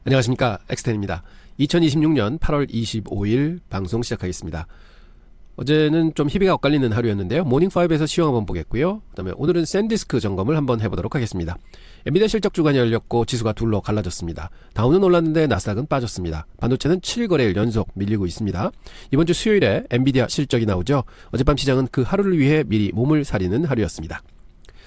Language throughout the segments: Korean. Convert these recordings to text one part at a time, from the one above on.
안녕하십니까, 엑스텐입니다. 2026년 8월 25일 방송 시작하겠습니다. 어제는 좀 희비가 엇갈리는 하루였는데요. 모닝5에서 시황 한번 보겠고요. 그 다음에 오늘은 샌디스크 점검을 한번 해보도록 하겠습니다. 엔비디아 실적 주간이 열렸고 지수가 둘로 갈라졌습니다. 다우는 올랐는데 나스닥은 빠졌습니다. 반도체는 7거래일 연속 밀리고 있습니다. 이번 주 수요일에 엔비디아 실적이 나오죠. 어젯밤 시장은 그 하루를 위해 미리 몸을 사리는 하루였습니다.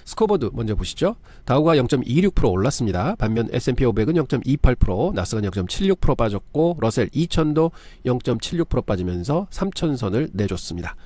스코어보드 먼저 보시죠. 다우가 0.26% 올랐습니다. 반면 S&P 500은 0.28%, 나스닥은 0.76% 빠졌고 러셀 2000도 0.76% 빠지면서 3000선을 내줬습니다.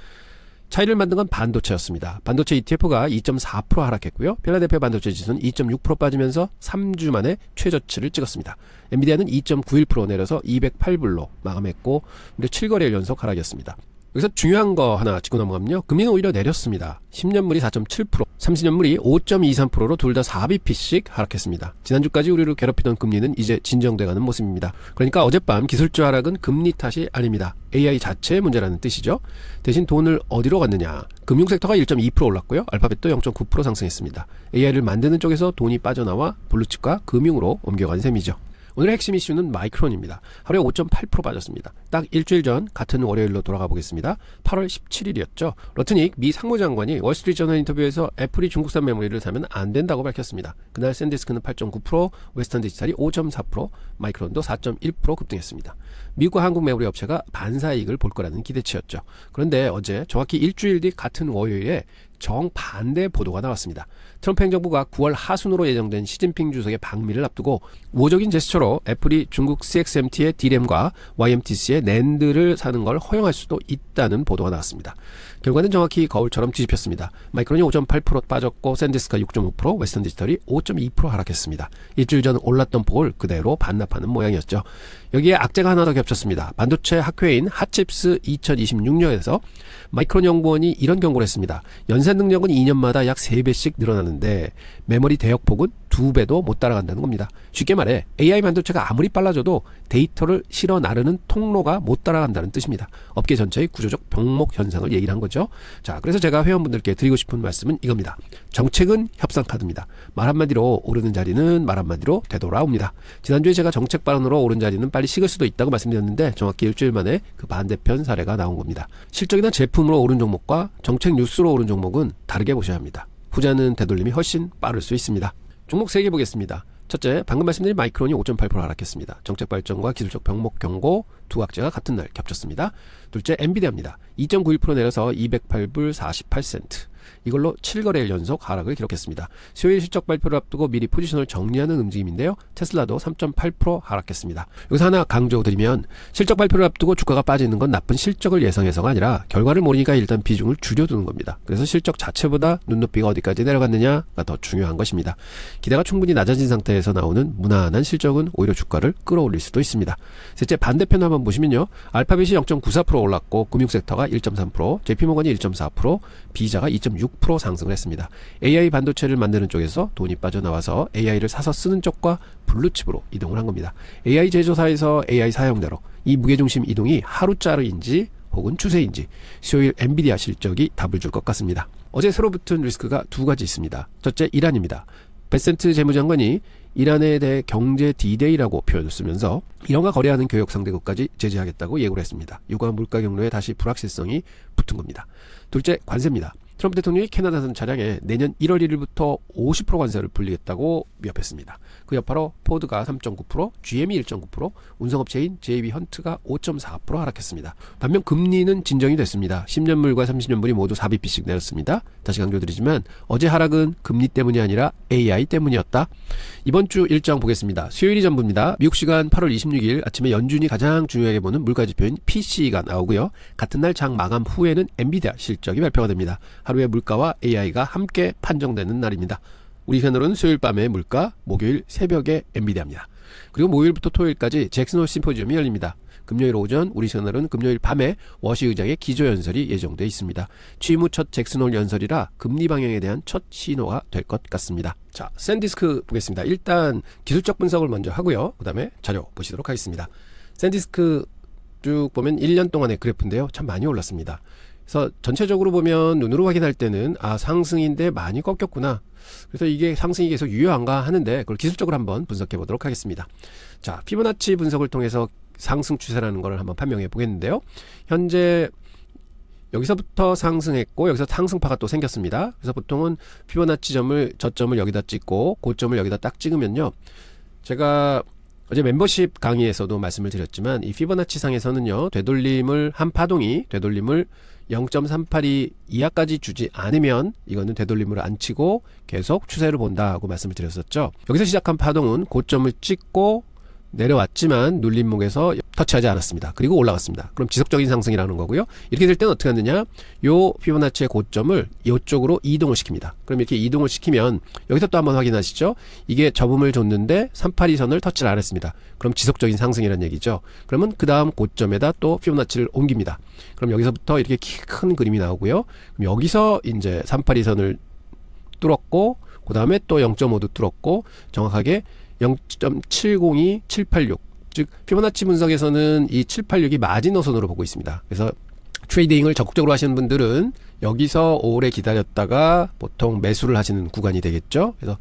차이를 만든 건 반도체였습니다. 반도체 ETF가 2.4% 하락했고요. 필라델피아 반도체 지수는 2.6% 빠지면서 3주 만에 최저치를 찍었습니다. 엔비디아는 2.91% 내려서 208불로 마감했고 무려 7거래일 연속 하락이었습니다. 여기서 중요한 거 하나 짚고 넘어가면요. 금리는 오히려 내렸습니다. 10년물이 4.7%, 30년물이 5.23%로 둘 다 4bp씩 하락했습니다. 지난주까지 우리를 괴롭히던 금리는 이제 진정돼가는 모습입니다. 그러니까 어젯밤 기술주 하락은 금리 탓이 아닙니다. AI 자체의 문제라는 뜻이죠. 대신 돈을 어디로 갔느냐. 금융섹터가 1.2% 올랐고요. 알파벳도 0.9% 상승했습니다. AI를 만드는 쪽에서 돈이 빠져나와 블루칩과 금융으로 옮겨간 셈이죠. 오늘의 핵심 이슈는 마이크론입니다. 하루에 5.8% 빠졌습니다. 딱 일주일 전 같은 월요일로 돌아가 보겠습니다. 8월 17일이었죠. 러트닉 미 상무장관이 월스트리트저널 인터뷰에서 애플이 중국산 메모리를 사면 안 된다고 밝혔습니다. 그날 샌디스크는 8.9%, 웨스턴 디지털이 5.4%, 마이크론도 4.1% 급등했습니다. 미국과 한국 메모리 업체가 반사이익을 볼 거라는 기대치였죠. 그런데 어제 정확히 일주일 뒤 같은 월요일에 정반대 보도가 나왔습니다. 트럼프 행정부가 9월 하순으로 예정된 시진핑 주석의 방미를 앞두고 우호적인 제스처로 애플이 중국 CXMT의 D램과 YMTC의 낸드를 사는 걸 허용할 수도 있다는 보도가 나왔습니다. 결과는 정확히 거울처럼 뒤집혔습니다. 마이크론이 5.8% 빠졌고 샌디스크가 6.5%, 웨스턴 디지털이 5.2% 하락했습니다. 일주일 전 올랐던 폭을 그대로 반납하는 모양이었죠. 여기에 악재가 하나 더 겹쳤습니다. 반도체 학회인 핫칩스 2026년에서 마이크론 연구원이 이런 경고를 했습니다. 연산 능력은 2년마다 약 3배씩 늘어나는데 메모리 대역폭은 2배도 못 따라간다는 겁니다. 쉽게 말해 AI 반도체가 아무리 빨라져도 데이터를 실어 나르는 통로가 못 따라간다는 뜻입니다. 업계 전체의 구조적 병목 현상을 얘기를 한 거죠. 자, 그래서 제가 회원분들께 드리고 싶은 말씀은 이겁니다. 정책은 협상 카드입니다. 말 한마디로 오르는 자리는 말 한마디로 되돌아옵니다. 지난주에 제가 정책 발언으로 오른 자리는 빨리 식을 수도 있다고 말씀드렸는데 정확히 일주일 만에 그 반대편 사례가 나온 겁니다. 실적이나 제품으로 오른 종목과 정책 뉴스로 오른 종목은 다르게 보셔야 합니다. 후자는 되돌림이 훨씬 빠를 수 있습니다. 종목 3개 보겠습니다. 첫째, 방금 말씀드린 마이크론이 5.8% 하락했습니다. 정책 발전과 기술적 병목 경고 두 악재가 같은 날 겹쳤습니다. 둘째, 엔비디아입니다. 2.91% 내려서 208불 48센트. 이걸로 7거래일 연속 하락을 기록했습니다. 수요일 실적 발표를 앞두고 미리 포지션을 정리하는 움직임인데요. 테슬라도 3.8% 하락했습니다. 여기서 하나 강조드리면 실적 발표를 앞두고 주가가 빠지는 건 나쁜 실적을 예상해서가 아니라 결과를 모르니까 일단 비중을 줄여두는 겁니다. 그래서 실적 자체보다 눈높이가 어디까지 내려갔느냐가 더 중요한 것입니다. 기대가 충분히 낮아진 상태에서 나오는 무난한 실적은 오히려 주가를 끌어올릴 수도 있습니다. 셋째, 반대편 한번 보시면요. 알파벳이 0.94% 올랐고 금융섹터가 1.3%, JP모건이 1.4%, 비자가 2.6% 상승을 했습니다. AI 반도체를 만드는 쪽에서 돈이 빠져나와서 AI를 사서 쓰는 쪽과 블루칩으로 이동을 한 겁니다. AI 제조사에서 AI 사용대로 이 무게중심 이동이 하루짜리인지 혹은 추세인지 수요일 엔비디아 실적이 답을 줄 것 같습니다. 어제 새로 붙은 리스크가 두 가지 있습니다. 첫째, 이란입니다. 베센트 재무장관이 이란에 대해 경제 D-Day라고 표현을 쓰면서 이란과 거래하는 교역 상대국까지 제재하겠다고 예고를 했습니다. 유가 물가 경로에 다시 불확실성이 붙은 겁니다. 둘째, 관세입니다. 트럼프 대통령이 캐나다산 차량에 내년 1월 1일부터 50% 관세를 불리겠다고 위협했습니다. 그 여파로 포드가 3.9%, GM이 1.9%, 운송업체인 JB 헌트가 5.4% 하락했습니다. 반면 금리는 진정이 됐습니다. 10년물과 30년물이 모두 4bp씩 내렸습니다. 다시 강조드리지만 어제 하락은 금리 때문이 아니라 AI 때문이었다. 이번 주 일정 보겠습니다. 수요일이 전부입니다. 미국 시간 8월 26일 아침에 연준이 가장 중요하게 보는 물가지표인 PCE가 나오고요. 같은 날 장 마감 후에는 엔비디아 실적이 발표가 됩니다. 하루에 물가와 AI가 함께 판정되는 날입니다. 우리 시간으로는 수요일 밤에 물가, 목요일 새벽에 엔비디아입니다. 그리고 목요일부터 토요일까지 잭슨홀 심포지엄이 열립니다. 금요일 오전, 우리 시간으로는 금요일 밤에 워시 의장의 기조연설이 예정돼 있습니다. 취임 후 첫 잭슨홀 연설이라 금리 방향에 대한 첫 신호가 될 것 같습니다. 자, 샌디스크 보겠습니다. 일단 기술적 분석을 먼저 하고요. 그 다음에 자료 보시도록 하겠습니다. 샌디스크 쭉 보면 1년 동안의 그래프인데요. 참 많이 올랐습니다. 그래서 전체적으로 보면 눈으로 확인할 때는 상승인데 많이 꺾였구나. 그래서 이게 상승이 계속 유효한가 하는데 그걸 기술적으로 한번 분석해 보도록 하겠습니다. 자, 피보나치 분석을 통해서 상승 추세라는 걸 한번 판명해 보겠는데요. 현재 여기서부터 상승했고 여기서 상승파가 또 생겼습니다. 그래서 보통은 피보나치 저점을 여기다 찍고 고점을 여기다 딱 찍으면요. 제가 어제 멤버십 강의에서도 말씀을 드렸지만 이 피보나치 상에서는요. 한 파동이 되돌림을 0.382 이하까지 주지 않으면 이거는 되돌림을 안 치고 계속 추세를 본다고 말씀을 드렸었죠. 여기서 시작한 파동은 고점을 찍고 내려왔지만 눌림목에서 터치하지 않았습니다. 그리고 올라갔습니다. 그럼 지속적인 상승이라는 거고요. 이렇게 될 때는 어떻게 하느냐, 요 피보나치의 고점을 이쪽으로 이동을 시킵니다. 그럼 이렇게 이동을 시키면 여기서 또 한번 확인하시죠. 이게 접음을 줬는데 382선을 터치를 안 했습니다. 그럼 지속적인 상승이라는 얘기죠. 그러면 그 다음 고점에다 또 피보나치를 옮깁니다. 그럼 여기서부터 이렇게 큰 그림이 나오고요. 그럼 여기서 이제 382선을 뚫었고 그 다음에 또 0.5도 뚫었고 정확하게 0.702, 786, 즉 피보나치 분석에서는 이 786이 마지노선으로 보고 있습니다. 그래서 트레이딩을 적극적으로 하시는 분들은 여기서 오래 기다렸다가 보통 매수를 하시는 구간이 되겠죠. 그래서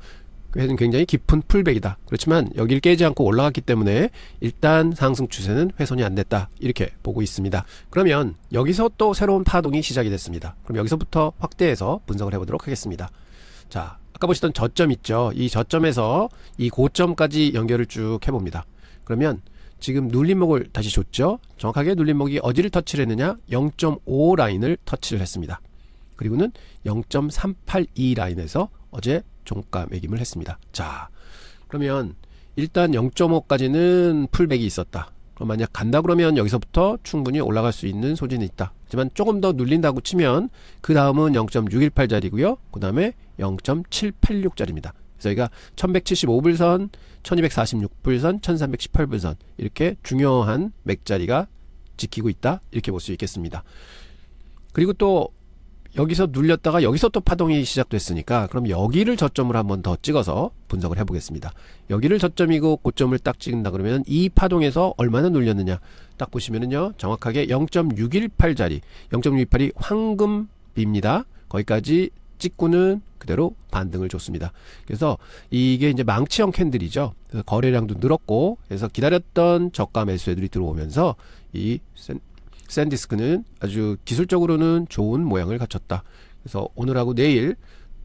굉장히 깊은 풀백이다. 그렇지만 여기를 깨지 않고 올라갔기 때문에 일단 상승 추세는 훼손이 안 됐다. 이렇게 보고 있습니다. 그러면 여기서 또 새로운 파동이 시작이 됐습니다. 그럼 여기서부터 확대해서 분석을 해보도록 하겠습니다. 자, 아까 보시던 저점 있죠. 이 저점에서 이 고점까지 연결을 쭉 해봅니다. 그러면 지금 눌림목을 다시 줬죠. 정확하게 눌림목이 어디를 터치를 했느냐, 0.5 라인을 터치를 했습니다. 그리고는 0.382 라인에서 어제 종가 매김을 했습니다. 자, 그러면 일단 0.5까지는 풀백이 있었다. 그럼 만약 간다 그러면 여기서부터 충분히 올라갈 수 있는 소진이 있다. 하지만 조금 더 눌린다고 치면 그 다음은 0.618짜리고요. 그 다음에 0.786짜리입니다. 그래서 여기가 1175불선, 1246불선, 1318불선 이렇게 중요한 맥자리가 지키고 있다. 이렇게 볼 수 있겠습니다. 그리고 또 여기서 눌렸다가 여기서 또 파동이 시작됐으니까 그럼 여기를 저점으로 한번 더 찍어서 분석을 해보겠습니다. 여기를 저점이고 고점을 딱 찍는다 그러면 이 파동에서 얼마나 눌렸느냐 딱 보시면은요, 정확하게 0.618짜리, 0.618이 황금비입니다. 거기까지 찍고는 그대로 반등을 줬습니다. 그래서 이게 이제 망치형 캔들이죠. 그래서 거래량도 늘었고, 그래서 기다렸던 저가 매수애들이 들어오면서 이 샌디스크는 아주 기술적으로는 좋은 모양을 갖췄다. 그래서 오늘하고 내일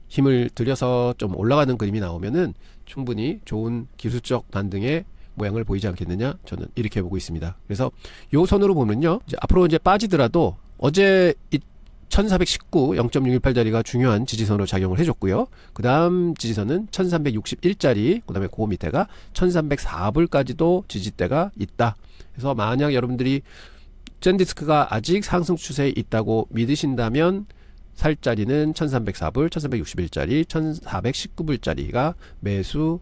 힘을 들여서 좀 올라가는 그림이 나오면은 충분히 좋은 기술적 반등의 모양을 보이지 않겠느냐, 저는 이렇게 보고 있습니다. 그래서 요 선으로 보면요, 이제 앞으로 이제 빠지더라도 어제 1419, 0.618짜리가 중요한 지지선으로 작용을 해줬고요. 그 다음 지지선은 1361짜리, 그 다음에 그 밑에가 1304불까지도 지지대가 있다. 그래서 만약 여러분들이 샌디스크가 아직 상승 추세에 있다고 믿으신다면 살 자리는 1304불, 1361짜리, 1419불짜리가 매수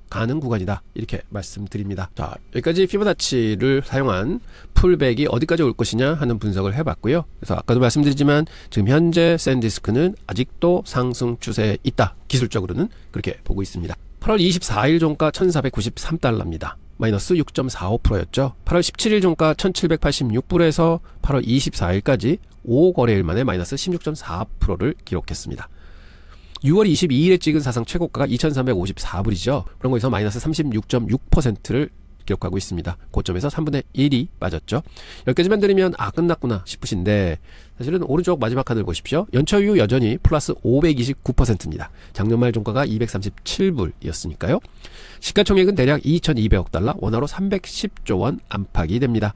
가능 구간이다. 이렇게 말씀드립니다. 자, 여기까지 피보나치를 사용한 풀백이 어디까지 올 것이냐 하는 분석을 해봤고요. 그래서 아까도 말씀드리지만 지금 현재 샌디스크는 아직도 상승 추세에 있다. 기술적으로는 그렇게 보고 있습니다. 8월 24일 종가 1493달러입니다. 마이너스 6.45%였죠. 8월 17일 종가 1786불에서 8월 24일까지 5거래일 만에 마이너스 16.4%를 기록했습니다. 6월 22일에 찍은 사상 최고가가 2354불이죠. 그런 거에서 마이너스 36.6%를 기록하고 있습니다. 고점에서 3분의 1이 빠졌죠. 여기까지만 들으면 끝났구나 싶으신데 사실은 오른쪽 마지막 칸을 보십시오. 연초 이후 여전히 플러스 529%입니다. 작년 말 종가가 237불이었으니까요. 시가총액은 대략 2200억 달러, 원화로 310조 원 안팎이 됩니다.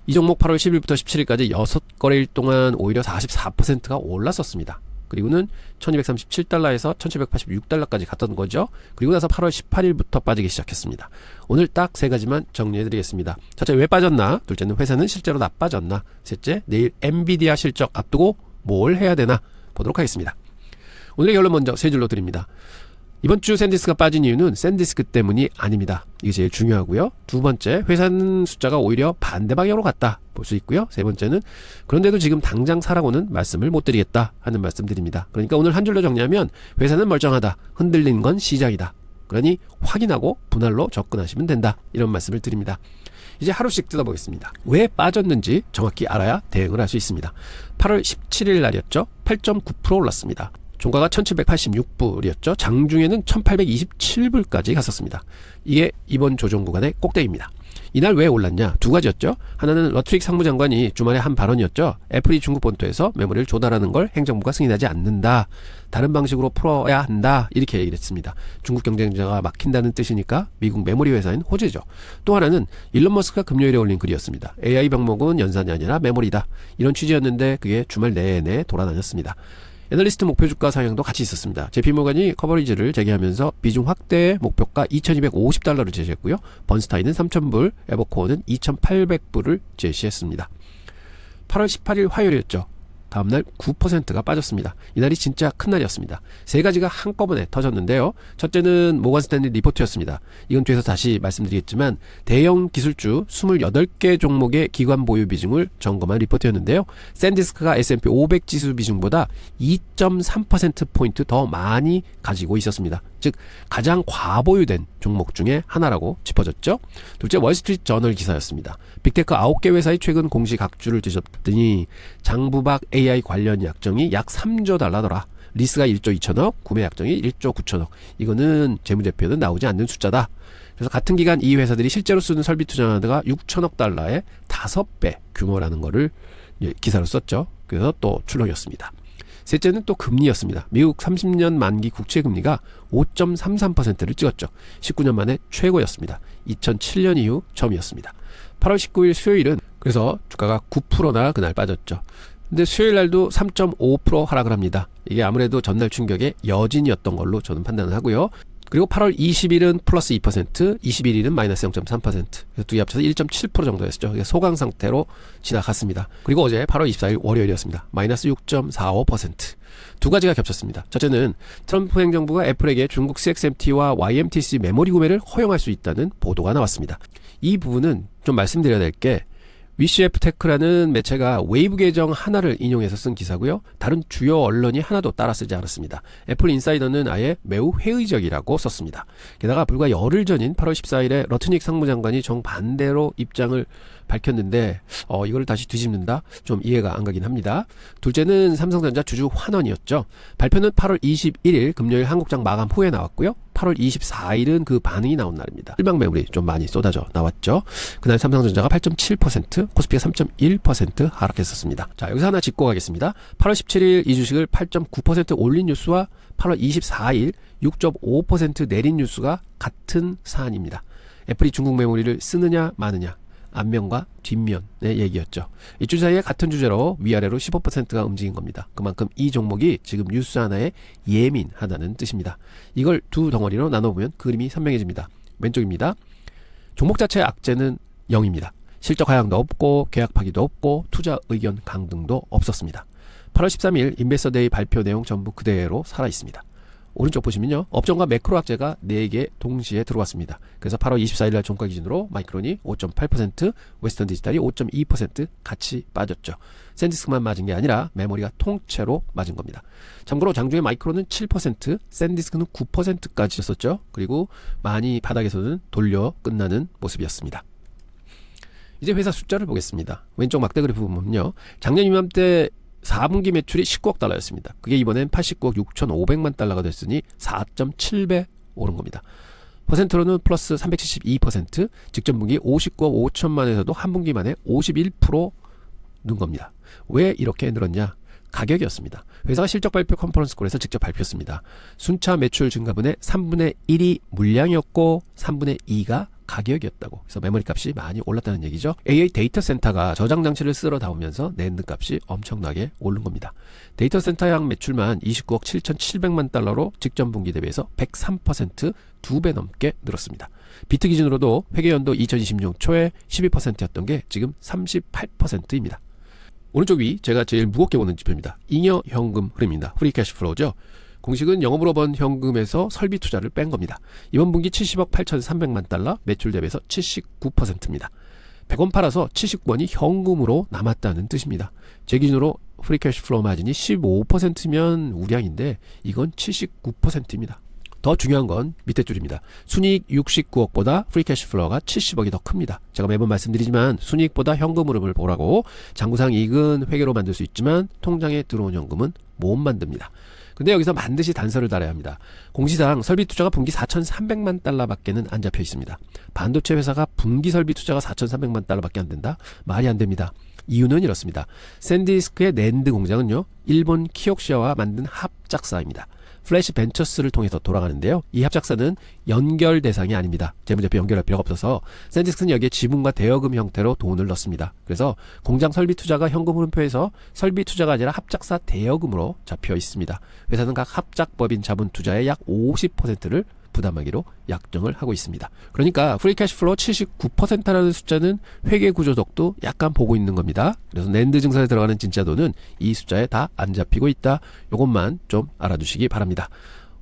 이 종목 8월 10일부터 17일까지 6거래일 동안 오히려 44%가 올랐었습니다. 그리고는 1237달러에서 1786달러까지 갔던 거죠. 그리고 나서 8월 18일부터 빠지기 시작했습니다. 오늘 딱 세 가지만 정리해드리겠습니다. 첫째, 왜 빠졌나? 둘째는 회사는 실제로 나빠졌나? 셋째, 내일 엔비디아 실적 앞두고 뭘 해야 되나? 보도록 하겠습니다. 오늘의 결론 먼저 세 줄로 드립니다. 이번 주 샌디스크가 빠진 이유는 샌디스크 때문이 아닙니다. 이게 제일 중요하고요. 두 번째, 회사는 숫자가 오히려 반대 방향으로 갔다 볼 수 있고요. 세 번째는 그런데도 지금 당장 사라고는 말씀을 못 드리겠다 하는 말씀 드립니다. 그러니까 오늘 한 줄로 정리하면 회사는 멀쩡하다. 흔들린 건 시장이다. 그러니 확인하고 분할로 접근하시면 된다. 이런 말씀을 드립니다. 이제 하루씩 뜯어보겠습니다. 왜 빠졌는지 정확히 알아야 대응을 할 수 있습니다. 8월 17일 날이었죠. 8.9% 올랐습니다. 종가가 1786불이었죠. 장중에는 1827불까지 갔었습니다. 이게 이번 조정 구간의 꼭대기입니다. 이날 왜 올랐냐? 두 가지였죠. 하나는 러트릭 상무장관이 주말에 한 발언이었죠. 애플이 중국 본토에서 메모리를 조달하는 걸 행정부가 승인하지 않는다. 다른 방식으로 풀어야 한다. 이렇게 얘기를 했습니다. 중국 경쟁자가 막힌다는 뜻이니까 미국 메모리 회사인 호재죠. 또 하나는 일론 머스크가 금요일에 올린 글이었습니다. AI 병목은 연산이 아니라 메모리다. 이런 취지였는데 그게 주말 내내 돌아다녔습니다. 애널리스트 목표 주가 상향도 같이 있었습니다. JP모건이 커버리지를 재개하면서 비중 확대 목표가 2250달러를 제시했고요. 번스타인은 3000불, 에버코어는 2800불을 제시했습니다. 8월 18일 화요일이었죠. 다음날 9%가 빠졌습니다. 이날이 진짜 큰 날이었습니다. 세 가지가 한꺼번에 터졌는데요. 첫째는 모건 스탠리 리포트였습니다. 이건 뒤에서 다시 말씀드리겠지만 대형 기술주 28개 종목의 기관 보유 비중을 점검한 리포트였는데요. 샌디스크가 S&P 500 지수 비중보다 2.3%포인트 더 많이 가지고 있었습니다. 즉 가장 과보유된 종목 중에 하나라고 짚어졌죠. 둘째, 월스트리트 저널 기사였습니다. 빅테크 9개 회사의 최근 공시 각주를 뒤졌더니 장부박 AI 관련 약정이 약 3조 달러더라. 리스가 1조 2천억, 구매 약정이 1조 9천억. 이거는 재무제표는 나오지 않는 숫자다. 그래서 같은 기간 이 회사들이 실제로 쓰는 설비 투자가 6천억 달러의 5배 규모라는 거를 기사로 썼죠. 그래서 또 출렁였습니다. 셋째는 또 금리였습니다. 미국 30년 만기 국채 금리가 5.33%를 찍었죠. 19년 만에 최고였습니다. 2007년 이후 처음이었습니다. 8월 19일 수요일은 그래서 주가가 9%나 그날 빠졌죠. 근데 수요일 날도 3.5% 하락을 합니다. 이게 아무래도 전날 충격의 여진이었던 걸로 저는 판단을 하고요. 그리고 8월 20일은 플러스 2%, 21일은 마이너스 0.3%. 그래서 두 개 합쳐서 1.7% 정도였죠. 소강 상태로 지나갔습니다. 그리고 어제 8월 24일 월요일이었습니다. 마이너스 6.45%. 두 가지가 겹쳤습니다. 첫째는 트럼프 행정부가 애플에게 중국 CXMT와 YMTC 메모리 구매를 허용할 수 있다는 보도가 나왔습니다. 이 부분은 좀 말씀드려야 될 게 위시애프테크라는 매체가 웨이브 계정 하나를 인용해서 쓴 기사고요. 다른 주요 언론이 하나도 따라 쓰지 않았습니다. 애플 인사이더는 아예 매우 회의적이라고 썼습니다. 게다가 불과 열흘 전인 8월 14일에 러트닉 상무장관이 정반대로 입장을 밝혔는데 이걸 다시 뒤집는다? 좀 이해가 안 가긴 합니다. 둘째는 삼성전자 주주 환원이었죠. 발표는 8월 21일 금요일 한국장 마감 후에 나왔고요. 8월 24일은 그 반응이 나온 날입니다. 실망 매물이 좀 많이 쏟아져 나왔죠. 그날 삼성전자가 8.7%, 코스피가 3.1% 하락했었습니다. 자, 여기서 하나 짚고 가겠습니다. 8월 17일 이 주식을 8.9% 올린 뉴스와 8월 24일 6.5% 내린 뉴스가 같은 사안입니다. 애플이 중국 메모리를 쓰느냐 마느냐. 앞면과 뒷면의 얘기였죠. 이주 사이에 같은 주제로 위아래로 15%가 움직인 겁니다. 그만큼 이 종목이 지금 뉴스 하나에 예민하다는 뜻입니다. 이걸 두 덩어리로 나눠보면 그림이 선명해집니다. 왼쪽입니다. 종목 자체의 악재는 0입니다. 실적 하향도 없고 계약 파기도 없고 투자 의견 강등도 없었습니다. 8월 13일 인베스터데이 발표 내용 전부 그대로 살아있습니다. 오른쪽 보시면요. 업종과 매크로 악재가 4개 동시에 들어왔습니다. 그래서 8월 24일 날 종가 기준으로 마이크론이 5.8%, 웨스턴 디지털이 5.2% 같이 빠졌죠. 샌디스크만 맞은 게 아니라 메모리가 통째로 맞은 겁니다. 참고로 장중에 마이크론은 7%, 샌디스크는 9%까지 졌었죠. 그리고 많이 바닥에서는 돌려 끝나는 모습이었습니다. 이제 회사 숫자를 보겠습니다. 왼쪽 막대 그래프 보면요. 작년 이맘때 4분기 매출이 19억 달러였습니다. 그게 이번엔 89억 6,500만 달러가 됐으니 4.7배 오른 겁니다. 퍼센트로는 플러스 372%, 직전 분기 59억 5천만에서도 한 분기 만에 51% 는 겁니다. 왜 이렇게 늘었냐? 가격이었습니다. 회사가 실적 발표 컨퍼런스콜에서 직접 발표했습니다. 순차 매출 증가분의 3분의 1이 물량이었고 3분의 2가 가격이었다고. 그래서 메모리 값이 많이 올랐다는 얘기죠. AI 데이터 센터가 저장 장치를 쓸어 담으면서 낸드 값이 엄청나게 오른 겁니다. 데이터 센터양 매출만 29억 7,700만 달러로 직전 분기 대비해서 103% 2배 넘게 늘었습니다. 비트 기준으로도 회계연도 2026 초에 12%였던 게 지금 38%입니다. 오른쪽 위 제가 제일 무겁게 보는 지표입니다. 잉여 현금 흐름입니다. 프리 캐시플로우죠. 공식은 영업으로 번 현금에서 설비 투자를 뺀 겁니다. 이번 분기 70억 8,300만 달러, 매출 대비해서 79%입니다. 100원 팔아서 79원이 현금으로 남았다는 뜻입니다. 제 기준으로 프리 캐시플로우 마진이 15%면 우량인데 이건 79%입니다. 더 중요한 건 밑에 줄입니다. 순이익 69억보다 프리캐시 플로우가 70억이 더 큽니다. 제가 매번 말씀드리지만 순이익보다 현금 흐름을 보라고. 장부상 이익은 회계로 만들 수 있지만 통장에 들어온 현금은 못 만듭니다. 근데 여기서 반드시 단서를 달아야 합니다. 공시상 설비 투자가 분기 4,300만 달러밖에는 안 잡혀 있습니다. 반도체 회사가 분기 설비 투자가 4,300만 달러밖에 안 된다? 말이 안 됩니다. 이유는 이렇습니다. 샌디스크의 낸드 공장은요, 일본 키옥시아와 만든 합작사입니다. 플래시 벤처스를 통해서 돌아가는데요. 이 합작사는 연결 대상이 아닙니다. 재무제표 연결할 필요가 없어서 샌디스크는 여기에 지분과 대여금 형태로 돈을 넣습니다. 그래서 공장 설비 투자가 현금 흐름표에서 설비 투자가 아니라 합작사 대여금으로 잡혀 있습니다. 회사는 각 합작법인 자본 투자의 약 50%를 부담하기로 약정을 하고 있습니다. 그러니까 프리캐시 플로우 79%라는 숫자는 회계 구조적도 약간 보고 있는 겁니다. 그래서 낸드 증설에 들어가는 진짜 돈은 이 숫자에 다 안 잡히고 있다. 이것만 좀 알아두시기 바랍니다.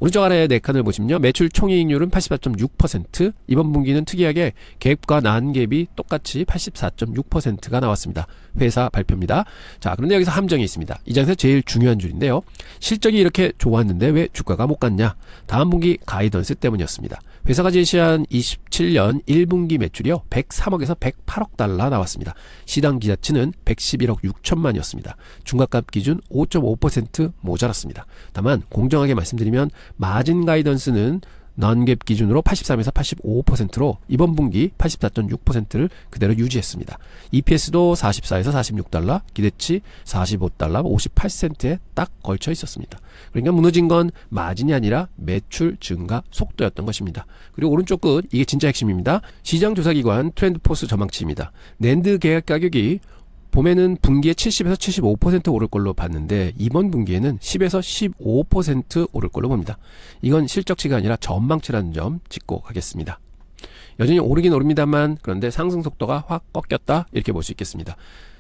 오른쪽 아래 4칸을 보시면요. 매출 총이익률은 84.6%, 이번 분기는 특이하게 갭과 난갭이 똑같이 84.6%가 나왔습니다. 회사 발표입니다. 자, 그런데 여기서 함정이 있습니다. 이 장에서 제일 중요한 줄인데요. 실적이 이렇게 좋았는데 왜 주가가 못 갔냐? 다음 분기 가이던스 때문이었습니다. 회사가 제시한 27년 1분기 매출이요, 103억에서 108억 달러 나왔습니다. 시당 기자치는 111억 6천만이었습니다. 중간값 기준 5.5% 모자랐습니다. 다만 공정하게 말씀드리면 마진 가이던스는 non-GAAP 기준으로 83에서 85%로 이번 분기 84.6%를 그대로 유지했습니다. EPS도 44에서 46달러, 기대치 45달러 58센트에 딱 걸쳐 있었습니다. 그러니까 무너진 건 마진이 아니라 매출 증가 속도였던 것입니다. 그리고 오른쪽 끝, 이게 진짜 핵심입니다. 시장조사기관 트렌드포스 전망치입니다. 낸드 계약 가격이 봄에는 분기에 70에서 75% 오를 걸로 봤는데 이번 분기에는 10에서 15% 오를 걸로 봅니다. 이건 실적치가 아니라 전망치라는 점 짚고 가겠습니다. 여전히 오르긴 오릅니다만 그런데 상승 속도가 확 꺾였다, 이렇게 볼 수 있겠습니다.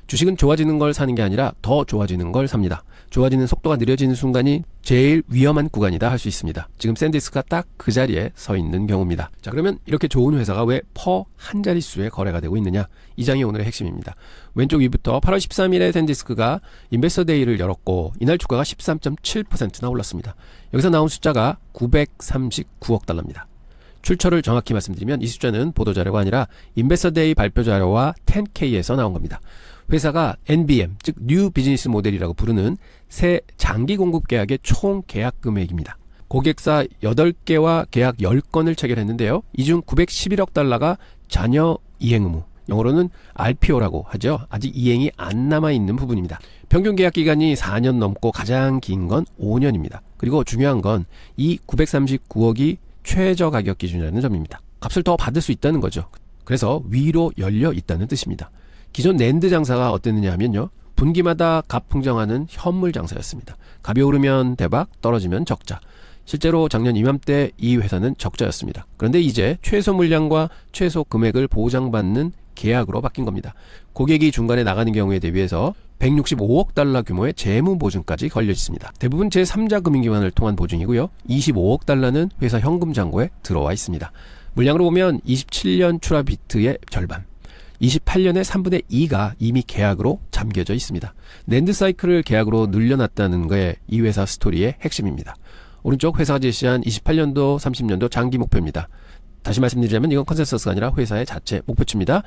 주식은 좋아지는 걸 사는 게 아니라 더 좋아지는 걸 삽니다. 좋아지는 속도가 느려지는 순간이 제일 위험한 구간이다 할 수 있습니다. 지금 샌디스크가 딱 그 자리에 서 있는 경우입니다. 자, 그러면 이렇게 좋은 회사가 왜 퍼 한 자릿수에 거래가 되고 있느냐? 이 장이 오늘의 핵심입니다. 왼쪽 위부터 8월 13일에 샌디스크가 인베스터 데이를 열었고 이날 주가가 13.7%나 올랐습니다. 여기서 나온 숫자가 939억 달러입니다. 출처를 정확히 말씀드리면 이 숫자는 보도자료가 아니라 인베스터 데이 발표 자료와 10K에서 나온 겁니다. 회사가 NBM, 즉 뉴 비즈니스 모델이라고 부르는 새 장기 공급 계약의 총 계약 금액입니다. 고객사 8개와 계약 10건을 체결했는데요. 이 중 911억 달러가 잔여 이행 의무, 영어로는 RPO라고 하죠. 아직 이행이 안 남아있는 부분입니다. 평균 계약 기간이 4년 넘고 가장 긴 건 5년입니다. 그리고 중요한 건 이 939억이 최저 가격 기준이라는 점입니다. 값을 더 받을 수 있다는 거죠. 그래서 위로 열려 있다는 뜻입니다. 기존 낸드 장사가 어땠느냐 하면요, 분기마다 값 풍정하는 현물 장사였습니다. 값이 오르면 대박, 떨어지면 적자. 실제로 작년 이맘때 이 회사는 적자였습니다. 그런데 이제 최소 물량과 최소 금액을 보장받는 계약으로 바뀐 겁니다. 고객이 중간에 나가는 경우에 대비해서 165억 달러 규모의 재무 보증까지 걸려 있습니다. 대부분 제3자 금융기관을 통한 보증이고요. 25억 달러는 회사 현금 잔고에 들어와 있습니다. 물량으로 보면 27년 출하 비트의 절반, 28년의 3분의 2가 이미 계약으로 잠겨져 있습니다. 낸드 사이클을 계약으로 늘려놨다는 게 이 회사 스토리의 핵심입니다. 오른쪽 회사가 제시한 28년도, 30년도 장기 목표입니다. 다시 말씀드리자면 이건 컨센서스가 아니라 회사의 자체 목표치입니다.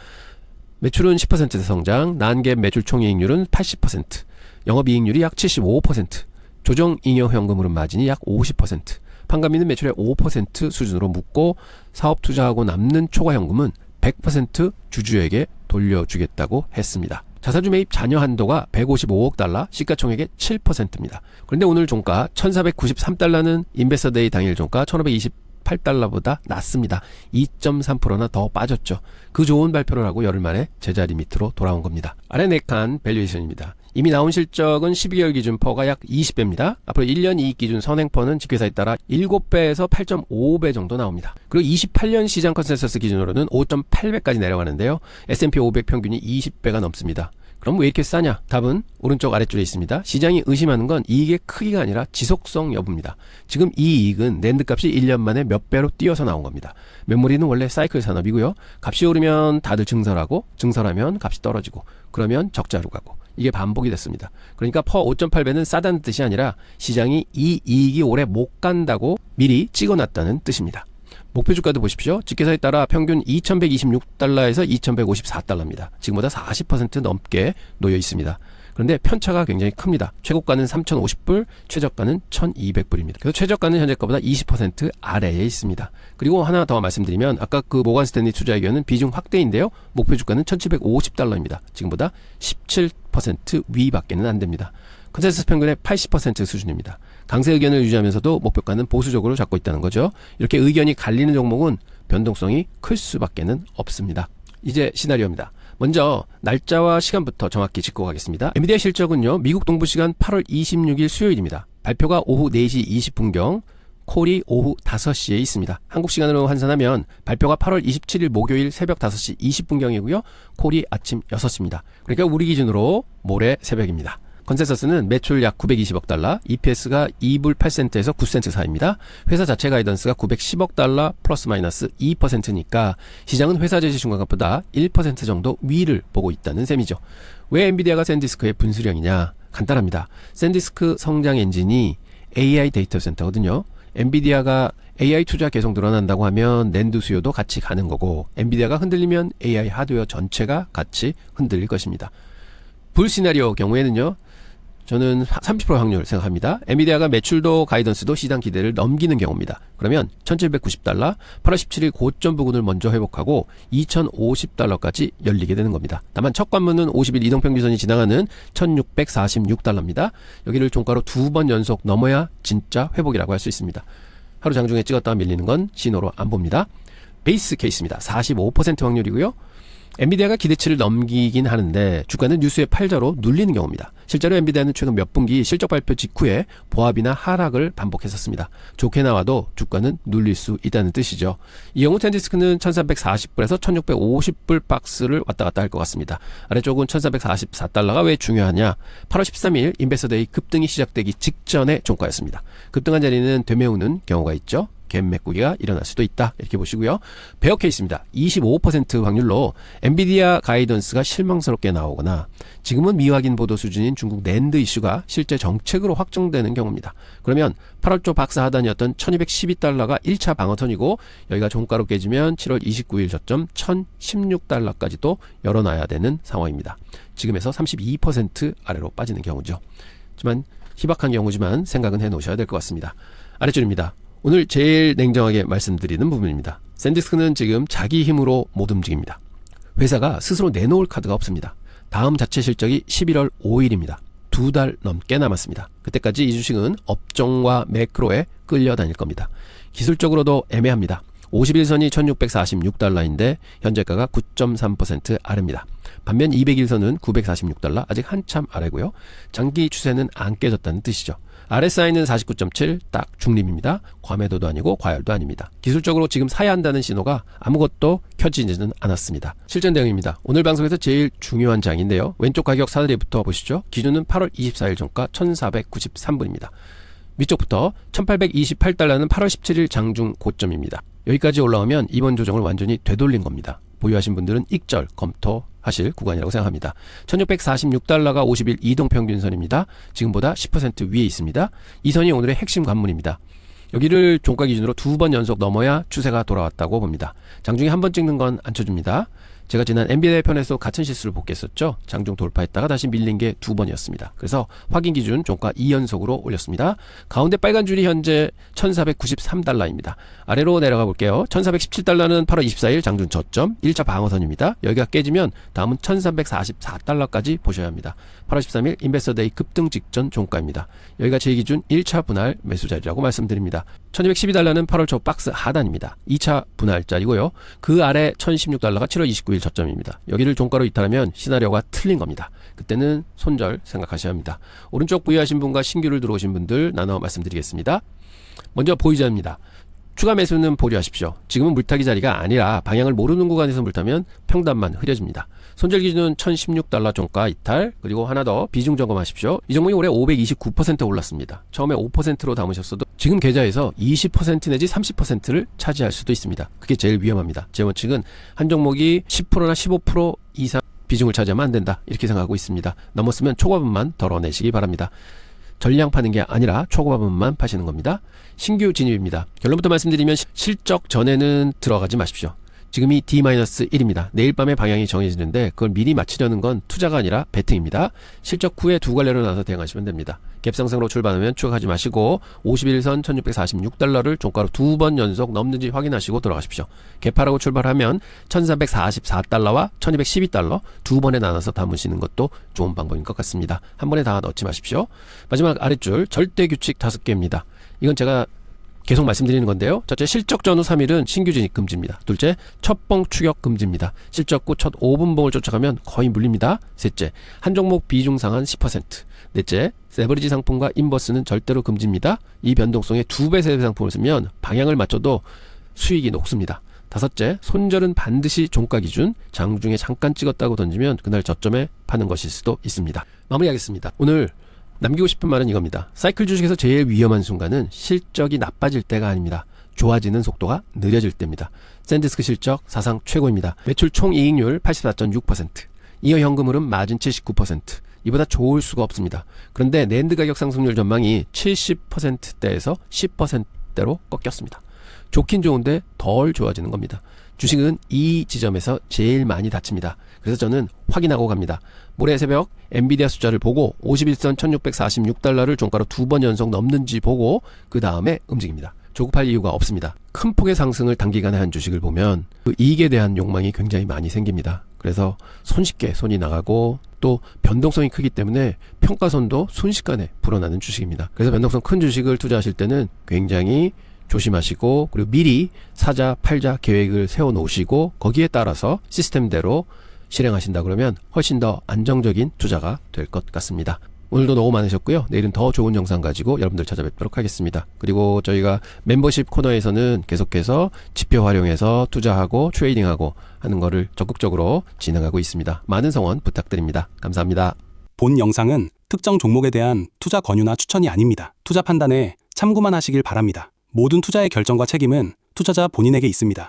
매출은 10% 성장, non-GAAP 매출 총이익률은 80%, 영업이익률이 약 75%, 조정 잉여 현금 흐름 마진이 약 50%, 판관비는 매출의 5% 수준으로 묶고 사업 투자하고 남는 초과 현금은 100% 주주에게 돌려주겠다고 했습니다. 자사주 매입 잔여 한도가 155억 달러, 시가총액의 7%입니다. 그런데 오늘 종가 1493달러는 인베스터 데이 당일 종가 1528달러보다 낮습니다. 2.3%나 더 빠졌죠. 그 좋은 발표를 하고 열흘 만에 제자리 밑으로 돌아온 겁니다. 아래 4칸 밸류에이션입니다. 이미 나온 실적은 12개월 기준 퍼가 약 20배입니다. 앞으로 1년 이익 기준 선행퍼는 직회사에 따라 7배에서 8.5배 정도 나옵니다. 그리고 28년 시장 컨센서스 기준으로는 5.8배까지 내려가는데요. S&P 500 평균이 20배가 넘습니다. 그럼 왜 이렇게 싸냐? 답은 오른쪽 아래줄에 있습니다. 시장이 의심하는 건 이익의 크기가 아니라 지속성 여부입니다. 지금 이 이익은 낸드 값이 1년 만에 몇 배로 뛰어서 나온 겁니다. 메모리는 원래 사이클 산업이고요. 값이 오르면 다들 증설하고, 증설하면 값이 떨어지고, 그러면 적자로 가고, 이게 반복이 됐습니다. 그러니까 퍼 5.8배는 싸다는 뜻이 아니라 시장이 이 이익이 오래 못 간다고 미리 찍어놨다는 뜻입니다. 목표 주가도 보십시오. 직계사에 따라 평균 2126달러에서 2154달러입니다. 지금보다 40% 넘게 놓여 있습니다. 그런데 편차가 굉장히 큽니다. 최고가는 3050불, 최저가는 1200불입니다. 그래서 최저가는 현재가보다 20% 아래에 있습니다. 그리고 하나 더 말씀드리면 아까 그 모건 스탠리 투자 의견은 비중 확대인데요. 목표 주가는 1750달러입니다. 지금보다 17% 위밖에는 안 됩니다. 컨센서스 평균의 80% 수준입니다. 강세 의견을 유지하면서도 목표가는 보수적으로 잡고 있다는 거죠. 이렇게 의견이 갈리는 종목은 변동성이 클 수밖에는 없습니다. 이제 시나리오입니다. 먼저 날짜와 시간부터 정확히 짚고 가겠습니다. 엔비디아 실적은요, 미국 동부 시간 8월 26일 수요일입니다. 발표가 오후 4시 20분경, 콜이 오후 5시에 있습니다. 한국 시간으로 환산하면 발표가 8월 27일 목요일 새벽 5시 20분경이고요. 콜이 아침 6시입니다. 그러니까 우리 기준으로 모레 새벽입니다. 컨센서스는 매출 약 920억 달러, EPS가 2불 8센트에서 9센트 사이입니다. 회사 자체 가이던스가 910억 달러 플러스 마이너스 2%니까 시장은 회사 제시 중간값보다 1% 정도 위를 보고 있다는 셈이죠. 왜 엔비디아가 샌디스크의 분수령이냐? 간단합니다. 샌디스크 성장 엔진이 AI 데이터 센터거든요. 엔비디아가 AI 투자 계속 늘어난다고 하면 낸드 수요도 같이 가는 거고, 엔비디아가 흔들리면 AI 하드웨어 전체가 같이 흔들릴 것입니다. 불 시나리오 경우에는요, 저는 30% 확률 생각합니다. 엔비디아가 매출도 가이던스도 시장 기대를 넘기는 경우입니다. 그러면 1790달러, 8월 17일 고점 부근을 먼저 회복하고 2050달러까지 열리게 되는 겁니다. 다만 첫 관문은 50일 이동평균선이 지나가는 1646달러입니다. 여기를 종가로 2번 연속 넘어야 진짜 회복이라고 할 수 있습니다. 하루 장중에 찍었다가 밀리는 건 신호로 안 봅니다. 베이스 케이스입니다. 45% 확률이고요. 엔비디아가 기대치를 넘기긴 하는데 주가는 뉴스의 팔자로 눌리는 경우입니다. 실제로 엔비디아는 최근 몇 분기 실적 발표 직후에 보합이나 하락을 반복했었습니다. 좋게 나와도 주가는 눌릴 수 있다는 뜻이죠. 이 경우 샌디스크는 1340불에서 1650불 박스를 왔다 갔다 할 것 같습니다. 아래쪽은 1344달러가 왜 중요하냐? 8월 13일 인베스터데이 급등이 시작되기 직전의 종가였습니다. 급등한 자리는 되메우는 경우가 있죠. 갭 메꾸기가 일어날 수도 있다, 이렇게 보시고요. 베어 케이스입니다. 25% 확률로 엔비디아 가이던스가 실망스럽게 나오거나 지금은 미확인 보도 수준인 중국 낸드 이슈가 실제 정책으로 확정되는 경우입니다. 그러면 8월 초 박스 하단이었던 1212달러가 1차 방어선이고, 여기가 종가로 깨지면 7월 29일 저점 1016달러까지도 열어놔야 되는 상황입니다. 지금에서 32% 아래로 빠지는 경우죠. 하지만 희박한 경우지만 생각은 해놓으셔야 될 것 같습니다. 아래줄입니다. 오늘 제일 냉정하게 말씀드리는 부분입니다. 샌디스크는 지금 자기 힘으로 못 움직입니다. 회사가 스스로 내놓을 카드가 없습니다. 다음 자체 실적이 11월 5일입니다. 2달 넘게 남았습니다. 그때까지 이 주식은 업종과 매크로에 끌려다닐 겁니다. 기술적으로도 애매합니다. 50일선이 1646달러인데 현재가가 9.3% 아래입니다. 반면 200일선은 946달러, 아직 한참 아래고요. 장기 추세는 안 깨졌다는 뜻이죠. RSI는 49.7, 딱 중립입니다. 과매도도 아니고 과열도 아닙니다. 기술적으로 지금 사야 한다는 신호가 아무것도 켜지지는 않았습니다. 실전 대응입니다. 오늘 방송에서 제일 중요한 장인데요. 왼쪽 가격 사다리부터 보시죠. 기준은 8월 24일 종가 1493불입니다. 위쪽부터 1828달러는 8월 17일 장중 고점입니다. 여기까지 올라오면 이번 조정을 완전히 되돌린 겁니다. 보유하신 분들은 익절 검토하실 구간이라고 생각합니다. 1646달러가 50일 이동평균선입니다. 지금보다 10% 위에 있습니다. 이 선이 오늘의 핵심 관문입니다. 여기를 종가 기준으로 2번 연속 넘어야 추세가 돌아왔다고 봅니다. 장중에 한 번 찍는 건 안 쳐줍니다. 제가 지난 엔비디아 편에서 같은 실수를 복귀했었죠. 장중 돌파했다가 다시 밀린 게 2번이었습니다. 그래서 확인 기준 종가 2연속으로 올렸습니다. 가운데 빨간 줄이 현재 1493달러입니다. 아래로 내려가 볼게요. 1417달러는 8월 24일 장중 저점 1차 방어선입니다. 여기가 깨지면 다음은 1344달러까지 보셔야 합니다. 8월 13일 인베스터데이 급등 직전 종가입니다. 여기가 제 기준 1차 분할 매수 자리라고 말씀드립니다. 1212달러는 8월 초 박스 하단입니다. 2차 분할 자리고요. 그 아래 1016달러가 7월 29일 저점입니다. 여기를 종가로 이탈하면 시나리오가 틀린 겁니다. 그때는 손절 생각하셔야 합니다. 오른쪽 부위하신 분과 신규를 들어오신 분들 나눠 말씀드리겠습니다. 먼저 보유자입니다. 추가 매수는 보류하십시오. 지금은 물타기 자리가 아니라 방향을 모르는 구간에서 물타면 평단만 흐려집니다. 손절 기준은 1016달러 종가 이탈, 그리고 하나 더 비중 점검하십시오. 이 종목이 올해 520% 올랐습니다. 처음에 5%로 담으셨어도 지금 계좌에서 20% 내지 30%를 차지할 수도 있습니다. 그게 제일 위험합니다. 제 원칙은 한 종목이 10%나 15% 이상 비중을 차지하면 안 된다. 이렇게 생각하고 있습니다. 넘었으면 초과분만 덜어내시기 바랍니다. 전량 파는 게 아니라 초과분만 파시는 겁니다. 신규 진입입니다. 결론부터 말씀드리면 실적 전에는 들어가지 마십시오. 지금이 D-1입니다. 내일 밤에 방향이 정해지는데 그걸 미리 맞추려는 건 투자가 아니라 베팅입니다. 실적 후에 두 갈래로 나눠서 대응하시면 됩니다. 갭상승으로 출발하면 추격하지 마시고 51선 1646달러를 종가로 두 번 연속 넘는지 확인하시고 들어가십시오. 갭하라고 출발하면 1444달러와 1212달러 두 번에 나눠서 담으시는 것도 좋은 방법인 것 같습니다. 한 번에 다 넣지 마십시오. 마지막 아랫줄 절대 규칙 5개입니다. 이건 제가 계속 말씀드리는 건데요. 첫째, 실적 전후 3일은 신규 진입 금지입니다. 둘째, 첫봉 추격 금지입니다. 실적 후 첫 5분봉을 쫓아가면 거의 물립니다. 셋째, 한 종목 비중 상한 10%. 넷째, 레버리지 상품과 인버스는 절대로 금지입니다. 이 변동성에 2배, 3배 상품을 쓰면 방향을 맞춰도 수익이 녹습니다. 다섯째, 손절은 반드시 종가 기준, 장중에 잠깐 찍었다고 던지면 그날 저점에 파는 것일 수도 있습니다. 마무리하겠습니다. 오늘 남기고 싶은 말은 이겁니다. 사이클 주식에서 제일 위험한 순간은 실적이 나빠질 때가 아닙니다. 좋아지는 속도가 느려질 때입니다. 샌디스크 실적 사상 최고입니다. 매출 총이익률 84.6%, 이어 현금 흐름 마진 79%, 이보다 좋을 수가 없습니다. 그런데 낸드 가격 상승률 전망이 70%대에서 10%대로 꺾였습니다. 좋긴 좋은데 덜 좋아지는 겁니다. 주식은 이 지점에서 제일 많이 다칩니다. 그래서 저는 확인하고 갑니다. 모레 새벽 엔비디아 숫자를 보고 51선 1646달러를 종가로 두 번 연속 넘는지 보고 그 다음에 움직입니다. 조급할 이유가 없습니다. 큰 폭의 상승을 단기간에 한 주식을 보면 그 이익에 대한 욕망이 굉장히 많이 생깁니다. 그래서 손쉽게 손이 나가고 또 변동성이 크기 때문에 평가손도 순식간에 불어나는 주식입니다. 그래서 변동성 큰 주식을 투자하실 때는 굉장히 조심하시고 그리고 미리 사자 팔자 계획을 세워 놓으시고 거기에 따라서 시스템대로 실행하신다 그러면 훨씬 더 안정적인 투자가 될 것 같습니다. 오늘도 너무 많으셨고요. 내일은 더 좋은 영상 가지고 여러분들 찾아뵙도록 하겠습니다. 그리고 저희가 멤버십 코너에서는 계속해서 지표 활용해서 투자하고 트레이딩하고 하는 거를 적극적으로 진행하고 있습니다. 많은 성원 부탁드립니다. 감사합니다. 본 영상은 특정 종목에 대한 투자 권유나 추천이 아닙니다. 투자 판단에 참고만 하시길 바랍니다. 모든 투자의 결정과 책임은 투자자 본인에게 있습니다.